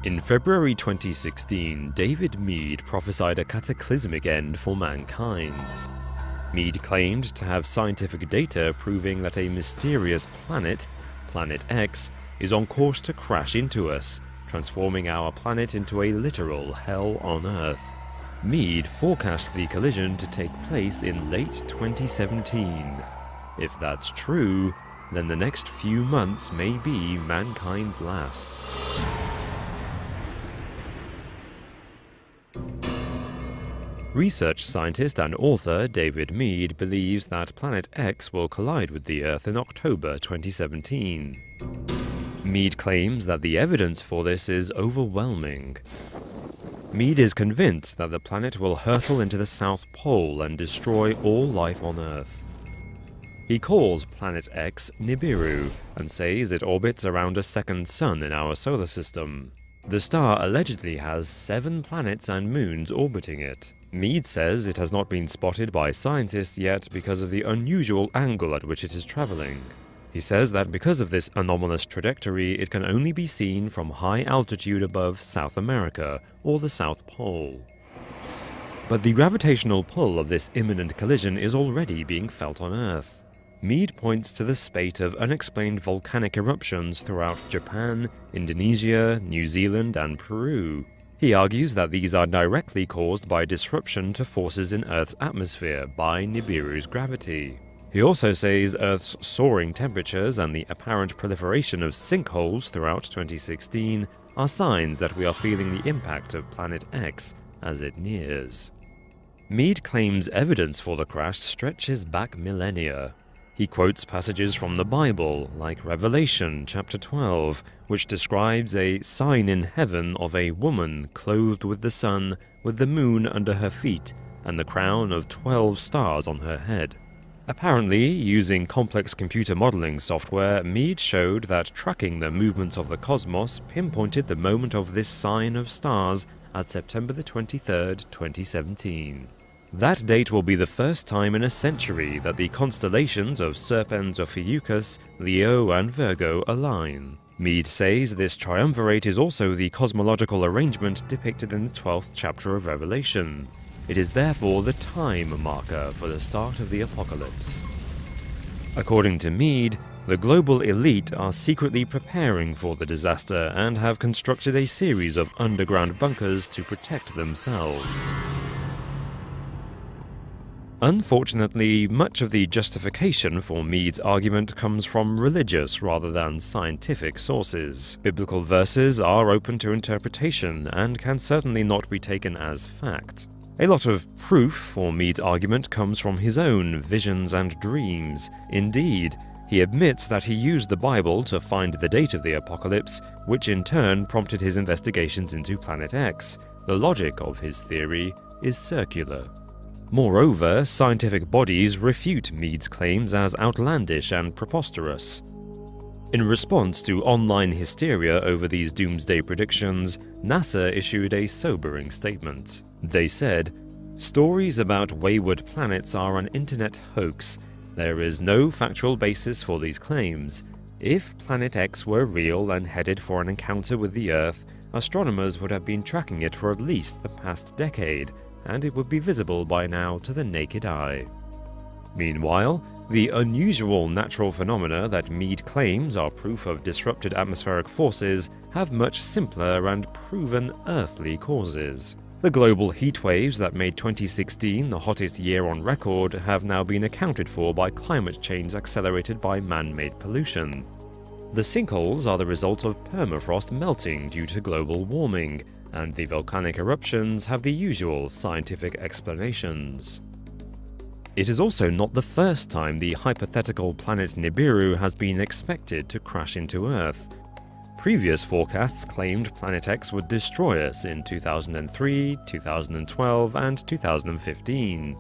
In February 2016, David Meade prophesied a cataclysmic end for mankind. Meade claimed to have scientific data proving that a mysterious planet, Planet X, is on course to crash into us, transforming our planet into a literal hell on Earth. Meade forecast the collision to take place in late 2017. If that's true, then the next few months may be mankind's last. Research scientist and author David Meade believes that Planet X will collide with the Earth in October 2017. Meade claims that the evidence for this is overwhelming. Meade is convinced that the planet will hurtle into the South Pole and destroy all life on Earth. He calls Planet X Nibiru and says it orbits around a second sun in our solar system. The star allegedly has 7 planets and moons orbiting it. Meade says it has not been spotted by scientists yet because of the unusual angle at which it is traveling. He says that because of this anomalous trajectory, it can only be seen from high altitude above South America or the South Pole. But the gravitational pull of this imminent collision is already being felt on Earth. Meade points to the spate of unexplained volcanic eruptions throughout Japan, Indonesia, New Zealand, and Peru. He argues that these are directly caused by disruption to forces in Earth's atmosphere by Nibiru's gravity. He also says Earth's soaring temperatures and the apparent proliferation of sinkholes throughout 2016 are signs that we are feeling the impact of Planet X as it nears. Meade claims evidence for the crash stretches back millennia. He quotes passages from the Bible, like Revelation chapter 12, which describes a sign in heaven of a woman clothed with the sun, with the moon under her feet, and the crown of 12 stars on her head. Apparently, using complex computer modeling software, Meade showed that tracking the movements of the cosmos pinpointed the moment of this sign of stars at September 23, 2017. That date will be the first time in a century that the constellations of Serpens Ophiuchus, Leo, and Virgo align. Meade says this triumvirate is also the cosmological arrangement depicted in the 12th chapter of Revelation. It is therefore the time marker for the start of the apocalypse. According to Meade, the global elite are secretly preparing for the disaster and have constructed a series of underground bunkers to protect themselves. Unfortunately, much of the justification for Meade's argument comes from religious rather than scientific sources. Biblical verses are open to interpretation and can certainly not be taken as fact. A lot of proof for Meade's argument comes from his own visions and dreams. Indeed, he admits that he used the Bible to find the date of the apocalypse, which in turn prompted his investigations into Planet X. The logic of his theory is circular. Moreover, scientific bodies refute Meade's claims as outlandish and preposterous. In response to online hysteria over these doomsday predictions, NASA issued a sobering statement. They said, "Stories about wayward planets are an internet hoax. There is no factual basis for these claims. If Planet X were real and headed for an encounter with the Earth, astronomers would have been tracking it for at least the past decade, and it would be visible by now to the naked eye." Meanwhile, the unusual natural phenomena that Meade claims are proof of disrupted atmospheric forces have much simpler and proven earthly causes. The global heat waves that made 2016 the hottest year on record have now been accounted for by climate change accelerated by man-made pollution. The sinkholes are the result of permafrost melting due to global warming, and the volcanic eruptions have the usual scientific explanations. It is also not the first time the hypothetical planet Nibiru has been expected to crash into Earth. Previous forecasts claimed Planet X would destroy us in 2003, 2012, and 2015.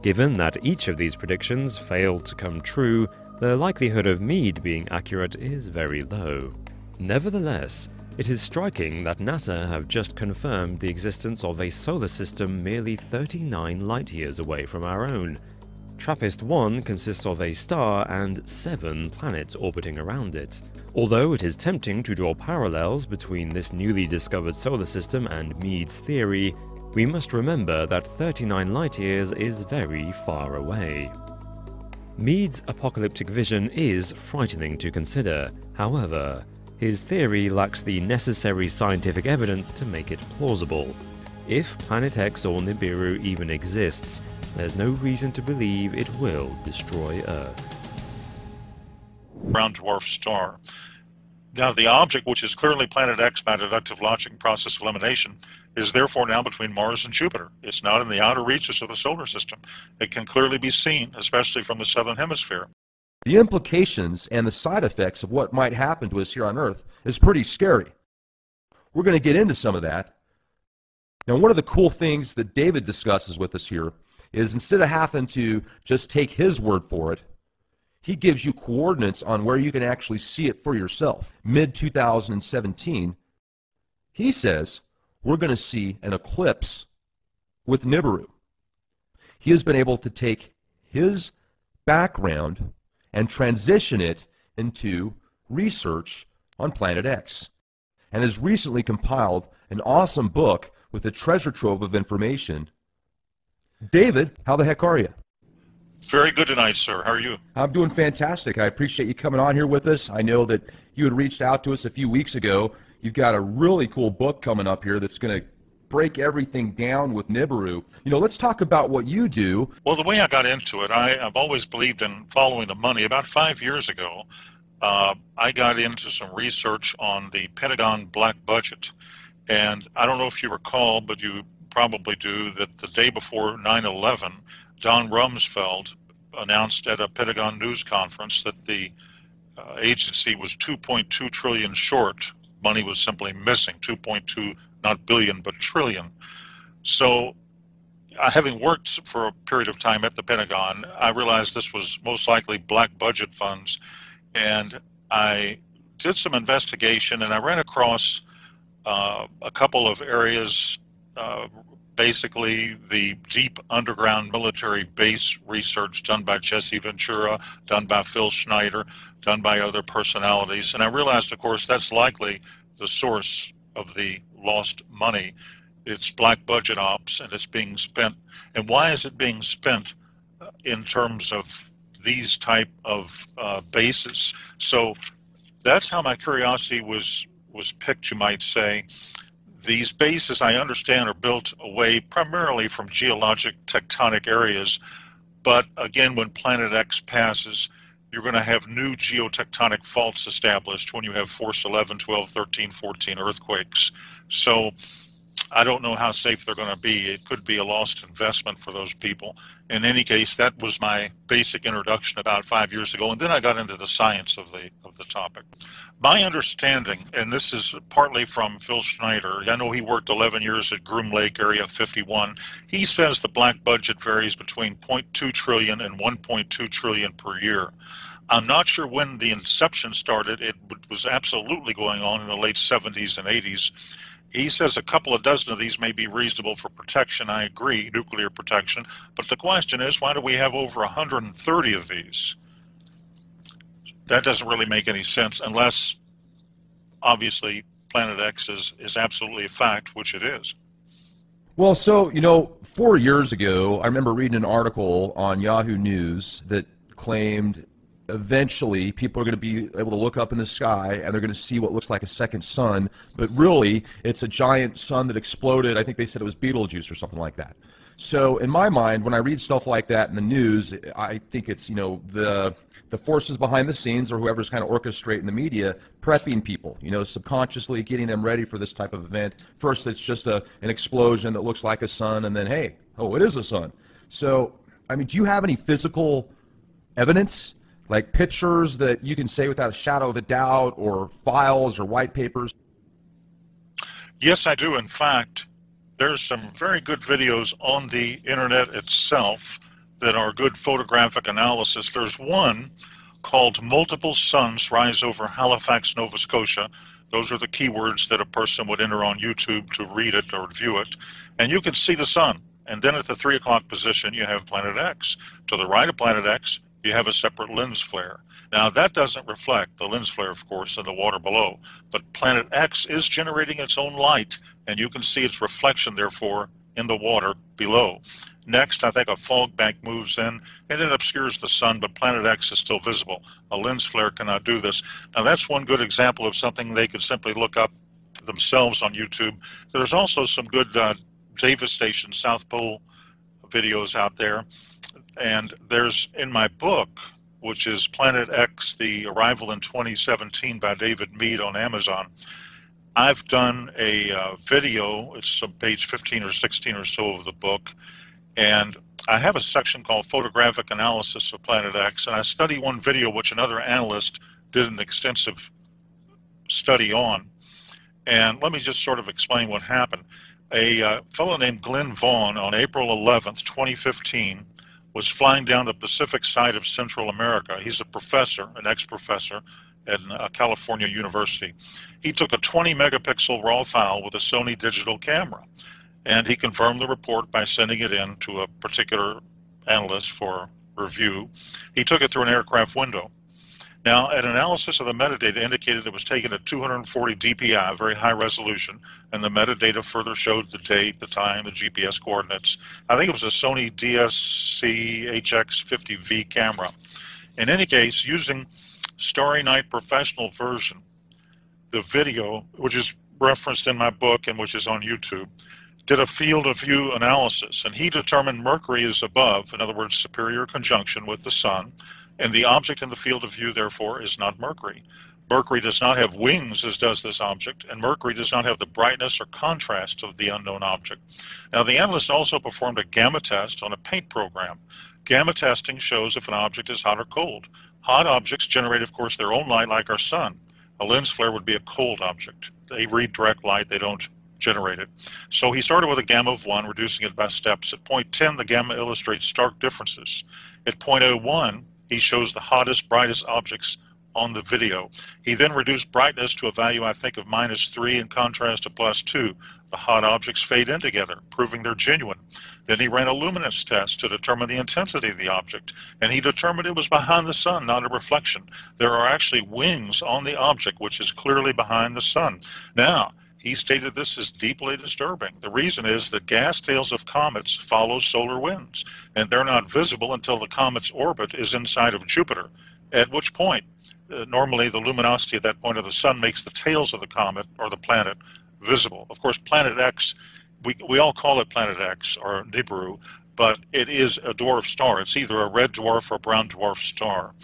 Given that each of these predictions failed to come true, the likelihood of Meade being accurate is very low. Nevertheless, it is striking that NASA have just confirmed the existence of a solar system merely 39 light-years away from our own. TRAPPIST-1 consists of a star and 7 planets orbiting around it. Although it is tempting to draw parallels between this newly discovered solar system and Meade's theory, we must remember that 39 light-years is very far away. Meade's apocalyptic vision is frightening to consider. However, his theory lacks the necessary scientific evidence to make it plausible. If Planet X or Nibiru even exists, there's no reason to believe it will destroy Earth. Brown dwarf star. Now, the object, which is clearly Planet X by deductive logic and process of elimination, is therefore now between Mars and Jupiter. It's not in the outer reaches of the solar system. It can clearly be seen, especially from the southern hemisphere. The implications and the side effects of what might happen to us here on Earth is pretty scary. We're going to get into some of that. Now, one of the cool things that David discusses with us here is instead of having to just take his word for it, he gives you coordinates on where you can actually see it for yourself. Mid-2017, he says we're going to see an eclipse with Nibiru. He has been able to take his background and transition it into research on Planet X, and has recently compiled an awesome book with a treasure trove of information. David, how the heck are you? Very good tonight, sir. How are you? I'm doing fantastic. I appreciate you coming on here with us. I know that you had reached out to us a few weeks ago. You've got a really cool book coming up here that's going to break everything down with Nibiru. You know, let's talk about what you do. Well, the way I got into it, I've always believed in following the money. About 5 years ago, I got into some research on the Pentagon black budget. And I don't know if you recall, but you probably do, that the day before 9/11, Don Rumsfeld announced at a Pentagon news conference that the agency was 2.2 trillion short. Money was simply missing, 2.2, not billion, but trillion. So having worked for a period of time at the Pentagon, I realized this was most likely black budget funds. And I did some investigation, and I ran across a couple of areas, basically the deep underground military base research done by Jesse Ventura, done by Phil Schneider, done by other personalities. And I realized, of course, that's likely the source of the lost money. It's black budget ops, and it's being spent. And why is it being spent in terms of these type of bases? So that's how my curiosity was picked, you might say. These bases, I understand, are built away primarily from geologic tectonic areas, but again, when Planet X passes, you're going to have new geotectonic faults established when you have force 11, 12, 13, 14 earthquakes. So I don't know how safe they're going to be. It could be a lost investment for those people. In any case, that was my basic introduction about 5 years ago, and then I got into the science of the topic. My understanding, and this is partly from Phil Schneider, I know he worked 11 years at Groom Lake, Area 51. He says the black budget varies between 0.2 trillion and 1.2 trillion per year. I'm not sure when the inception started. It was absolutely going on in the late 70s and 80s. He says a couple of dozen of these may be reasonable for protection. I agree, nuclear protection. But the question is, why do we have over 130 of these? That doesn't really make any sense unless, obviously, Planet X is absolutely a fact, which it is. Well, so, you know, 4 years ago, I remember reading an article on Yahoo News that claimed eventually people are going to be able to look up in the sky and they're going to see what looks like a second sun, but really it's a giant sun that exploded. I think they said it was Betelgeuse or something like that. So in my mind, when I read stuff like that in the news, I think it's, you know, the forces behind the scenes or whoever's kind of orchestrating the media prepping people, you know, subconsciously getting them ready for this type of event. First, it's just an explosion that looks like a sun, and then, hey, oh, it is a sun. So, I mean, do you have any physical evidence, like pictures that you can say without a shadow of a doubt, or files or white papers? Yes, I do. In fact, there's some very good videos on the internet itself that are good photographic analysis. There's one called Multiple Suns Rise Over Halifax, Nova Scotia. Those are the keywords that a person would enter on YouTube to read it or view it. And you can see the sun. And then at the 3 o'clock position, you have planet X. To the right of planet X, you have a separate lens flare. Now, that doesn't reflect the lens flare, of course, in the water below, but planet X is generating its own light, and you can see its reflection, therefore, in the water below. Next, I think a fog bank moves in, and it obscures the sun, but planet X is still visible. A lens flare cannot do this. Now, that's one good example of something they could simply look up themselves on YouTube. There's also some good Davis Station South Pole videos out there. And there's, in my book, which is Planet X, The Arrival in 2017 by David Mead on Amazon, I've done a video. It's page 15 or 16 or so of the book. And I have a section called Photographic Analysis of Planet X. And I study one video which another analyst did an extensive study on. And let me just sort of explain what happened. A fellow named Glenn Vaughn on April 11th, 2015, was flying down the Pacific side of Central America. He's a professor, an ex-professor at California University. He took a 20 megapixel raw file with a Sony digital camera, and he confirmed the report by sending it in to a particular analyst for review. He took it through an aircraft window. Now, an analysis of the metadata indicated it was taken at 240 dpi, very high resolution, and the metadata further showed the date, the time, the GPS coordinates. I think it was a Sony DSC HX50V camera. In any case, using Starry Night Professional version, the video, which is referenced in my book and which is on YouTube, did a field of view analysis, and he determined Mercury is above, in other words, superior conjunction with the sun, and the object in the field of view, therefore, is not Mercury. Mercury does not have wings, as does this object, and Mercury does not have the brightness or contrast of the unknown object. Now, the analyst also performed a gamma test on a paint program. Gamma testing shows if an object is hot or cold. Hot objects generate, of course, their own light like our sun. A lens flare would be a cold object. They read direct light, they don't generate it. So he started with a gamma of 1, reducing it by steps. At point 10, the gamma illustrates stark differences. At point 01, he shows the hottest, brightest objects on the video. He then reduced brightness to a value, I think, of -3 in contrast to +2. The hot objects fade in together, proving they're genuine. Then he ran a luminance test to determine the intensity of the object, and he determined it was behind the sun, not a reflection. There are actually wings on the object, which is clearly behind the sun. Now, he stated this is deeply disturbing. The reason is that gas tails of comets follow solar winds, and they're not visible until the comet's orbit is inside of Jupiter, at which point, normally the luminosity at that point of the sun makes the tails of the comet or the planet visible. Of course, Planet X, we all call it Planet X or Nibiru, but it is a dwarf star. It's either a red dwarf or a brown dwarf star.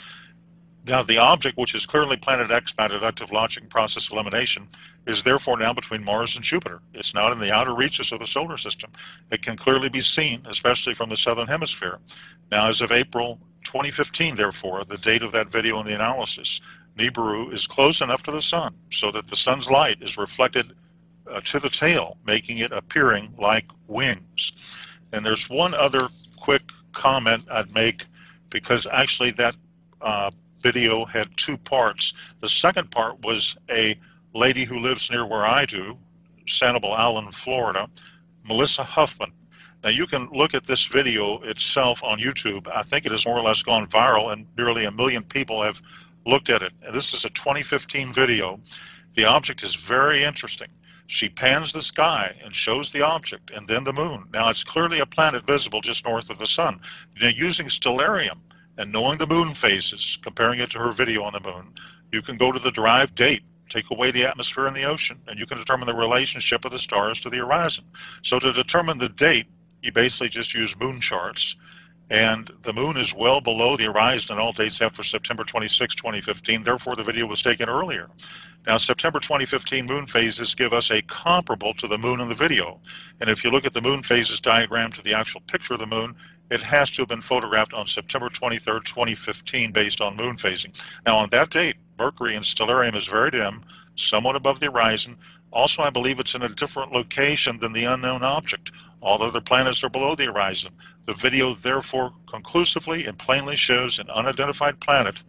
Now, the object, which is clearly Planet X by deductive logic and process elimination, is therefore now between Mars and Jupiter. It's not in the outer reaches of the solar system. It can clearly be seen, especially from the southern hemisphere. Now, as of April 2015, therefore, the date of that video and the analysis, Nibiru is close enough to the sun so that the sun's light is reflected to the tail, making it appearing like wings. And there's one other quick comment I'd make, because actually that video had 2 parts. The second part was a lady who lives near where I do, Sanibel Island, Florida, Melissa Huffman. Now, you can look at this video itself on YouTube. I think it has more or less gone viral, and nearly 1 million people have looked at it. And this is a 2015 video. The object is very interesting. She pans the sky and shows the object and then the moon. Now, it's clearly a planet visible just north of the sun. Now, using stellarium and knowing the moon phases, comparing it to her video on the moon, you can go to the derived date, take away the atmosphere and the ocean, and you can determine the relationship of the stars to the horizon. So to determine the date, you basically just use moon charts, and the moon is well below the horizon in all dates after September 26, 2015. Therefore, the video was taken earlier. Now, September 2015 moon phases give us a comparable to the moon in the video. And if you look at the moon phases diagram to the actual picture of the moon, it has to have been photographed on September 23rd, 2015, based on moon phasing. Now, on that date, Mercury in stellarium is very dim, somewhat above the horizon. Also, I believe it's in a different location than the unknown object. All other planets are below the horizon. The video, therefore, conclusively and plainly shows an unidentified planet,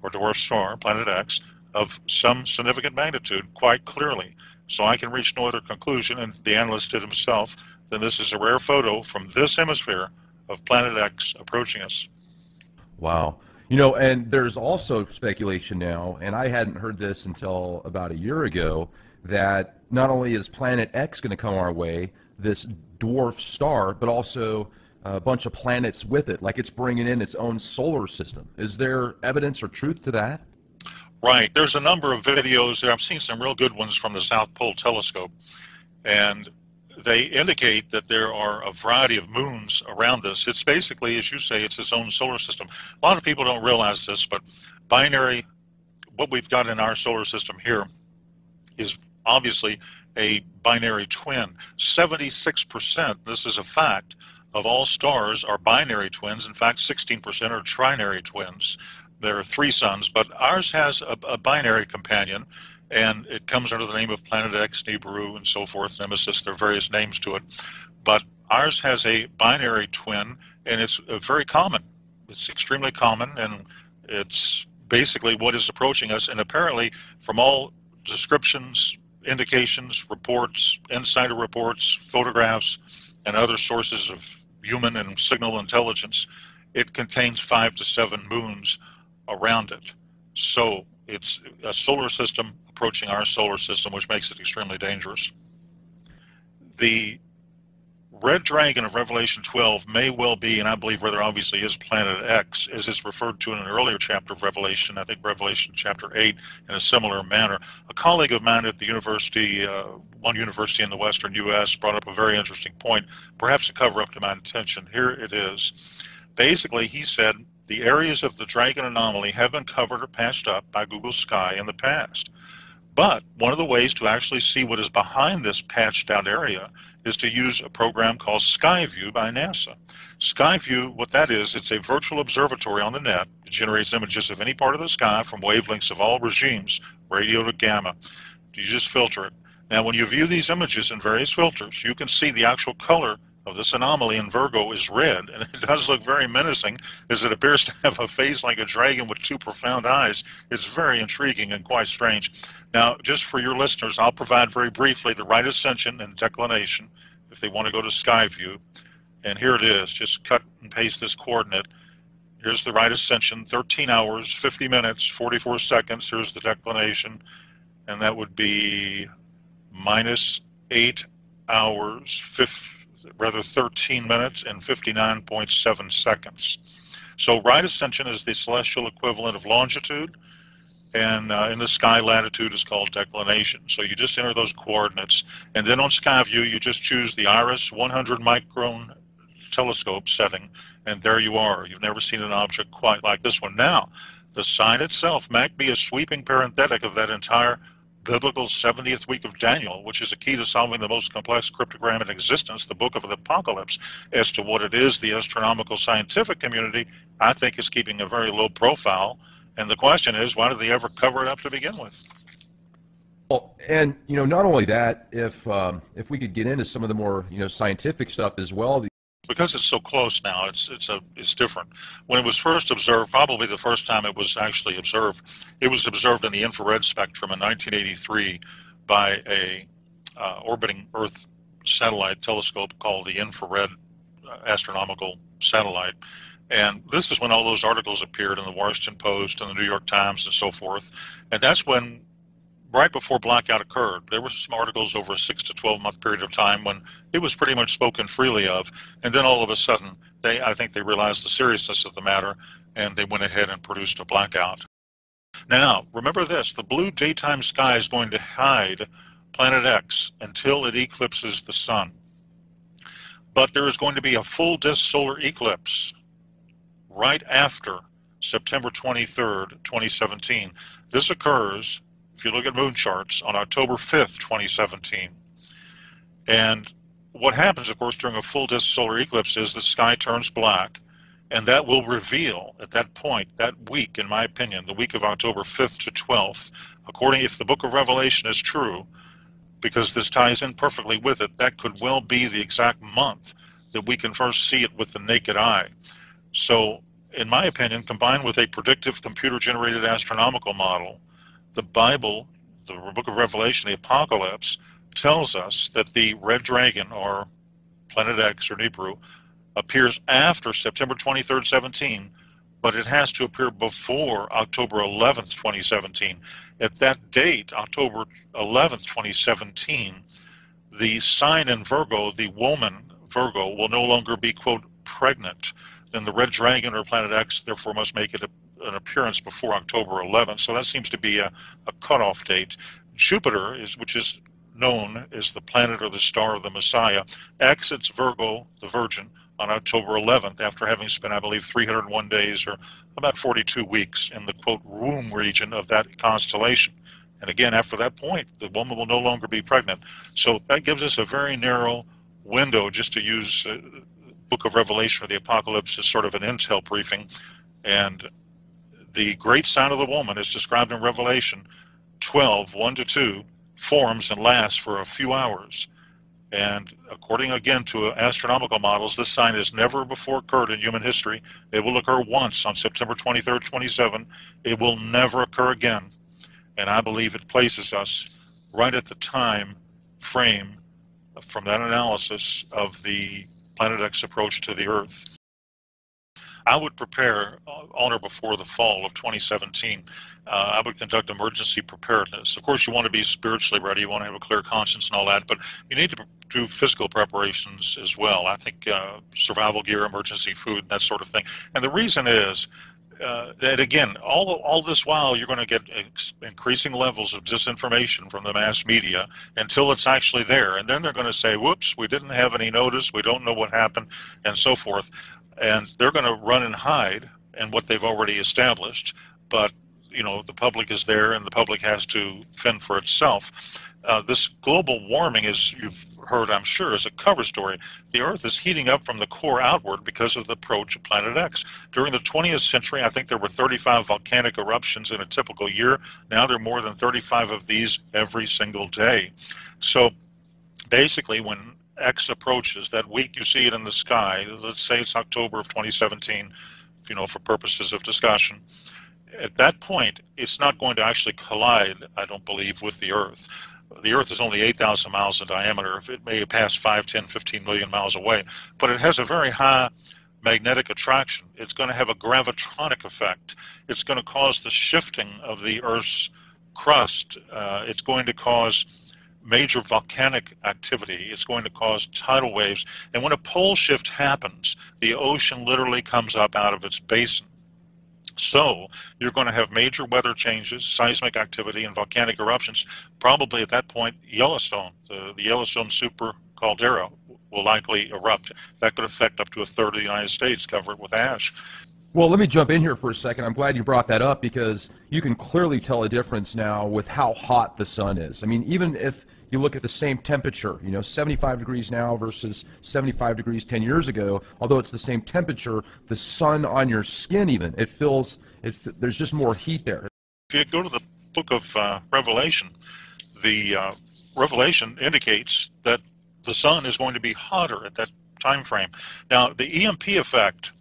or dwarf star, Planet X, of some significant magnitude quite clearly. So I can reach no other conclusion, and the analyst did himself, then this is a rare photo from this hemisphere of Planet X approaching us. Wow. You know, and there's also speculation now, and I hadn't heard this until about a year ago, that not only is Planet X going to come our way, this dwarf star, but also a bunch of planets with it, like it's bringing in its own solar system. Is there evidence or truth to that? Right. There's a number of videos there. I've seen some real good ones from the South Pole Telescope, and they indicate that there are a variety of moons around this. It's basically, as you say, it's its own solar system. A lot of people don't realize this, but binary, what we've got in our solar system here is obviously a binary twin. 76%, this is a fact, of all stars are binary twins. In fact, 16% are trinary twins. There are three suns, but ours has a binary companion, and it comes under the name of Planet X, Nibiru, and so forth, Nemesis. There are various names to it. But ours has a binary twin, and it's very common. It's extremely common, and it's basically what is approaching us. And apparently, from all descriptions, indications, reports, insider reports, photographs, and other sources of human and signal intelligence, it contains 5 to 7 moons around it. So it's a solar system approaching our solar system, which makes it extremely dangerous. The red dragon of Revelation 12 may well be, and I believe rather obviously is, Planet X, as is referred to in an earlier chapter of Revelation, I think Revelation chapter 8, in a similar manner. A colleague of mine at the university, one university in the western U.S., brought up a very interesting point, perhaps to cover up to my attention. Here it is. Basically, he said, the areas of the dragon anomaly have been covered or patched up by Google Sky in the past. But one of the ways to actually see what is behind this patched out area is to use a program called Skyview by NASA. Skyview, what that is, it's a virtual observatory on the net. It generates images of any part of the sky from wavelengths of all regimes, radio to gamma. You just filter it. Now, when you view these images in various filters, you can see the actual color of this anomaly in Virgo is red, and it does look very menacing, as it appears to have a face like a dragon with 2 profound eyes. It's very intriguing and quite strange. Now, just for your listeners, I'll provide very briefly the right ascension and declination if they want to go to Skyview. And here it is. Just cut and paste this coordinate. Here's the right ascension, 13 hours, 50 minutes, 44 seconds. Here's the declination, and that would be -8 hours, 13 minutes and 59.7 seconds. So right ascension is the celestial equivalent of longitude, and in the sky latitude is called declination. So you just enter those coordinates, and then on Skyview you just choose the Iris 100 micron telescope setting, and there you are. You've never seen an object quite like this one. Now, the sign itself might be a sweeping parenthetic of that entire biblical 70th week of Daniel, which is a key to solving the most complex cryptogram in existence, the book of the Apocalypse. As to what it is, the astronomical scientific community, I think, is keeping a very low profile. And the question is, why did they ever cover it up to begin with? Well, and not only that, if we could get into some of the more scientific stuff as well. Because it's so close now, it's different. When it was first observed, probably the first time it was actually observed, it was observed in the infrared spectrum in 1983 by a orbiting Earth satellite telescope called the Infrared Astronomical Satellite. And this is when all those articles appeared in the Washington Post and the New York Times and so forth. And that's when, right before blackout occurred, there were some articles over a 6 to 12 month period of time when it was pretty much spoken freely of. And then all of a sudden, I think they realized the seriousness of the matter, and they went ahead and produced a blackout. Now, remember this, the blue daytime sky is going to hide Planet X until it eclipses the sun. But there is going to be a full disk solar eclipse right after September 23rd, 2017. This occurs, if you look at moon charts, on October 5th, 2017. And what happens, of course, during a full disk solar eclipse is the sky turns black, and that will reveal at that point, that week, in my opinion, the week of October 5th to 12th, if the book of Revelation is true, because this ties in perfectly with it, that could well be the exact month that we can first see it with the naked eye. So, in my opinion, combined with a predictive computer-generated astronomical model, the Bible, the book of Revelation, the Apocalypse, tells us that the red dragon, or Planet X or Nibiru, appears after September 23rd, 17, but it has to appear before October 11th, 2017. At that date, October 11th, 2017, the sign in Virgo, the woman Virgo, will no longer be, quote, pregnant. Then the red dragon or Planet X therefore must make it an appearance before October 11th. So that seems to be a cutoff date. Jupiter, which is known as the planet or the star of the Messiah, exits Virgo, the Virgin, on October 11th after having spent, I believe, 301 days or about 42 weeks in the, quote, womb region of that constellation. And again, after that point, the woman will no longer be pregnant. So that gives us a very narrow window, just to use Book of Revelation or the Apocalypse as sort of an intel briefing. And the great sign of the woman is described in Revelation 12, 1-2, forms and lasts for a few hours. And according, again, to astronomical models, this sign has never before occurred in human history. It will occur once on September 23rd, 27. It will never occur again. And I believe it places us right at the time frame from that analysis of the Planet X approach to the Earth. I would prepare on or before the fall of 2017. I would conduct emergency preparedness. Of course, you want to be spiritually ready. You want to have a clear conscience and all that, but you need to do physical preparations as well. I think survival gear, emergency food, that sort of thing. And the reason is that, again, all this while, you're going to get increasing levels of disinformation from the mass media until it's actually there. And then they're going to say, whoops, we didn't have any notice, we don't know what happened, and so forth. And they're going to run and hide in what they've already established. But, you know, the public is there and the public has to fend for itself. This global warming, as you've heard, I'm sure, is a cover story. The Earth is heating up from the core outward because of the approach of Planet X. During the 20th century, I think there were 35 volcanic eruptions in a typical year. Now there are more than 35 of these every single day. So basically, when X approaches, that week you see it in the sky, let's say it's October of 2017, you know, for purposes of discussion. At that point, it's not going to actually collide, I don't believe, with the Earth. The Earth is only 8,000 miles in diameter. It may pass 5, 10, 15 million miles away, but it has a very high magnetic attraction. It's going to have a gravitronic effect. It's going to cause the shifting of the Earth's crust. It's going to cause major volcanic activity. It's going to cause tidal waves. And when a pole shift happens, the ocean literally comes up out of its basin. So you're going to have major weather changes, seismic activity, and volcanic eruptions. Probably at that point, Yellowstone, the Yellowstone super caldera, will likely erupt. That could affect up to a third of the United States, cover it with ash. Well, let me jump in here for a second. I'm glad you brought that up because you can clearly tell a difference now with how hot the sun is. I mean, even if you look at the same temperature, you know, 75 degrees now versus 75 degrees 10 years ago, although it's the same temperature, the sun on your skin even, there's just more heat there. If you go to the book of Revelation, the Revelation indicates that the sun is going to be hotter at that time frame. Now, the EMP effect,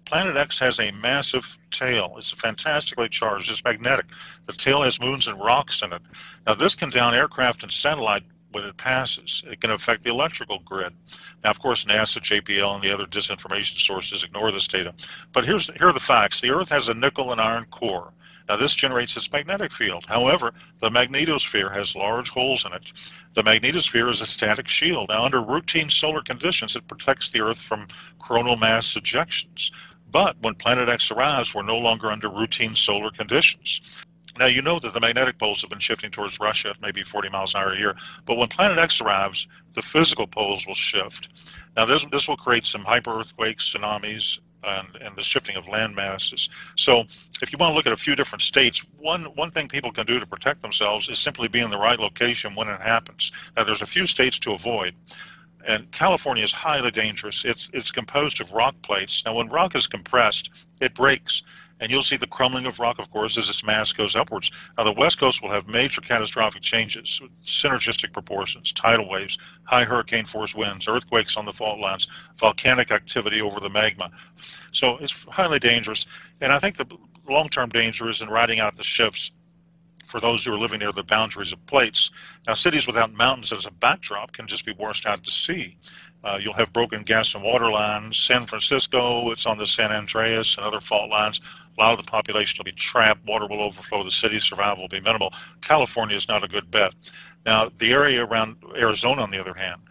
Planet X has a massive tail. It's fantastically charged. It's magnetic. The tail has moons and rocks in it. Now, this can down aircraft and satellite when it passes. It can affect the electrical grid. Now, of course, NASA, JPL, and the other disinformation sources ignore this data. But here are the facts. The Earth has a nickel and iron core. Now, this generates its magnetic field. However, the magnetosphere has large holes in it. The magnetosphere is a static shield. Now, under routine solar conditions, it protects the Earth from coronal mass ejections. But when Planet X arrives, we're no longer under routine solar conditions. Now, you know that the magnetic poles have been shifting towards Russia at maybe 40 miles an hour a year. But when Planet X arrives, the physical poles will shift. Now, this will create some hyper-earthquakes, tsunamis, and the shifting of land masses. So if you want to look at a few different states, one thing people can do to protect themselves is simply be in the right location when it happens. Now, there's a few states to avoid. And California is highly dangerous. It's composed of rock plates. Now, when rock is compressed, it breaks. And you'll see the crumbling of rock, of course, as its mass goes upwards. Now, the West Coast will have major catastrophic changes, synergistic proportions, tidal waves, high hurricane force winds, earthquakes on the fault lines, volcanic activity over the magma. So it's highly dangerous. And I think the long-term danger is in riding out the shifts. for those who are living near the boundaries of plates. Now, cities without mountains as a backdrop can just be washed out to sea. You'll have broken gas and water lines. San Francisco, it's on the San Andreas and other fault lines. A lot of the population will be trapped. Water will overflow the city. Survival will be minimal. California is not a good bet. Now, the area around Arizona, on the other hand,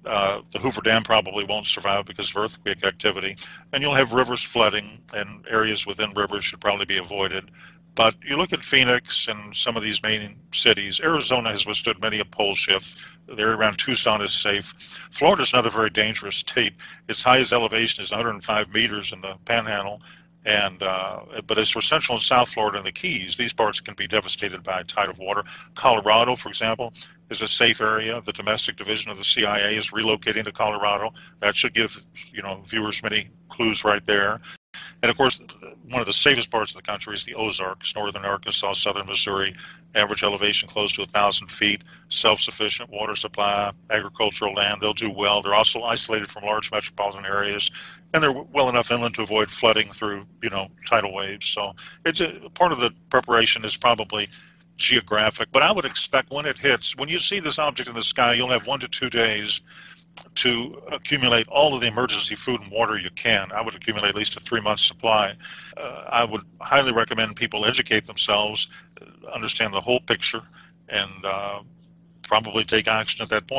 the Hoover Dam probably won't survive because of earthquake activity. And you'll have rivers flooding, and areas within rivers should probably be avoided. But you look at Phoenix and some of these main cities. Arizona has withstood many a pole shift. The area around Tucson is safe. Florida is another very dangerous state. Its highest elevation is 105 meters in the Panhandle. And but as for Central and South Florida and the Keys, these parts can be devastated by a tide of water. Colorado, for example, is a safe area. The domestic division of the CIA is relocating to Colorado. That should give viewers many clues right there. And of course, one of the safest parts of the country is the Ozarks, northern Arkansas, southern Missouri, average elevation close to 1,000 feet, self-sufficient water supply, agricultural land. They'll do well. They're also isolated from large metropolitan areas, and they're well enough inland to avoid flooding through, tidal waves. So it's part of the preparation is probably geographic, but I would expect when it hits, when you see this object in the sky, you'll have 1 to 2 days to accumulate all of the emergency food and water you can. I would accumulate at least a 3-month supply. I would highly recommend people educate themselves, understand the whole picture, and probably take action at that point.